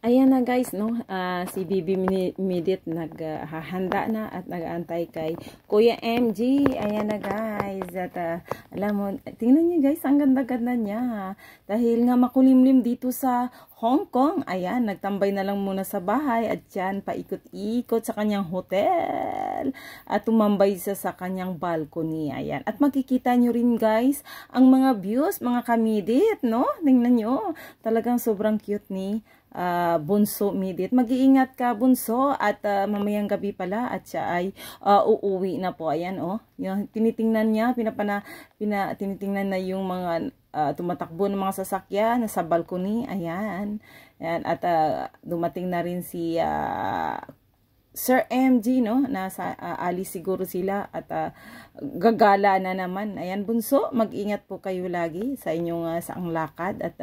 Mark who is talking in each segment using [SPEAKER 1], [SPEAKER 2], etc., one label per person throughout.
[SPEAKER 1] Ayan na guys, no? Si Bibi Midit naghahanda na at nag-aantay kay Kuya MG. Ayan na guys. At alam mo, tingnan niyo guys, ang ganda-ganda niya. Dahil nga makulimlim dito sa Hong Kong. Ayan, nagtambay na lang muna sa bahay at yan, paikot-ikot sa kanyang hotel. At tumambay sa kanyang balcony. Ayan. At makikita nyo rin guys, ang mga views, mga kamidit, no? Tingnan nyo. Talagang sobrang cute ni Bunso Midit. Mag-iingat ka Bunso at mamayang gabi pala at siya ay uuwi na po. Ayan oh. Yung tinitingnan niya, tinitingnan na yung mga tumatakbo ng mga sasakyan sa balcony. Ayan. Ayan at dumating na rin si Sir MG, no? Nasa alis siguro sila at gagala na naman. Ayan, Bunso, mag-ingat po kayo lagi sa inyong saang lakad at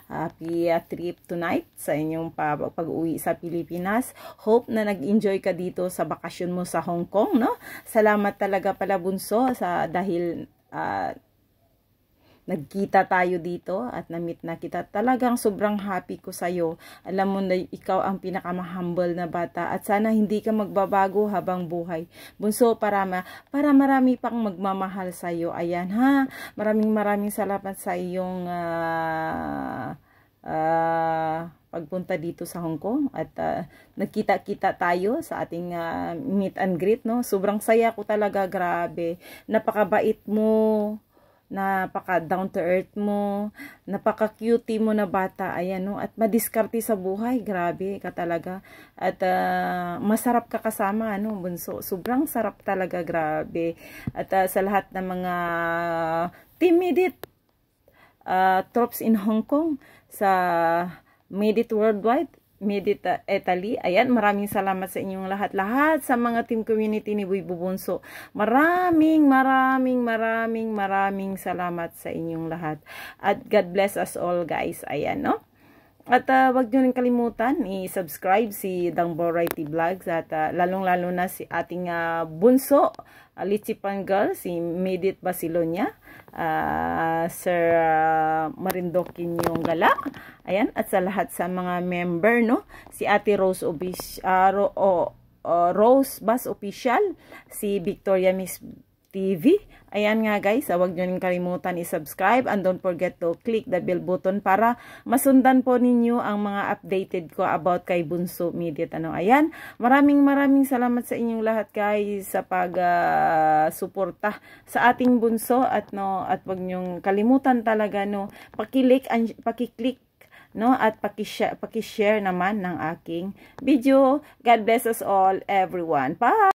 [SPEAKER 1] happy trip tonight sa inyong pag-uwi sa Pilipinas. Hope na nag-enjoy ka dito sa bakasyon mo sa Hong Kong, no? Salamat talaga pala, Bunso, dahil nagkita tayo dito at na-meet na kita. Talagang sobrang happy ko sa'yo. Alam mo na ikaw ang pinakamahumble na bata at sana hindi ka magbabago habang buhay. Bunso, para marami pang magmamahal sa'yo. Ayan ha. Maraming salamat sa iyong pagpunta dito sa Hong Kong at nagkita-kita tayo sa ating meet and greet, no? Sobrang saya ko talaga, grabe. Napakabait mo. Napaka down to earth mo, napaka cutie mo na bata, ayan no, at madiskarte sa buhay, grabe ka talaga, at masarap ka kasama, ano Bunso, sobrang sarap talaga, grabe, at sa lahat ng mga Team Midit troops in Hong Kong, sa Midit Worldwide, Midit Italy. Ayan, maraming salamat sa inyong lahat sa mga team community ni Buibu Bunso. Maraming salamat sa inyong lahat. At God bless us all guys. Ayan, no? At wag nyo rin kalimutan i-subscribe si Dang Variety Vlogs at lalong-lalo na si ating Bunso, Lichipan Girl, si Midit Basilonia, Sir Marindokin yung gala. Ayan, at sa lahat sa mga member, no? Si Ate Rose Rose Bass Official, si Victoria Miss TV. Ayan nga guys, huwag nyo rin kalimutan i-subscribe and don't forget to click the bell button para masundan po ninyo ang mga updated ko about kay Bunso Midit. Ano, ayan, maraming salamat sa inyong lahat guys sa pag-suporta sa ating Bunso at huwag nyong kalimutan talaga no, pakiclick no, at paki-share naman ng aking video. God bless us all, everyone. Bye!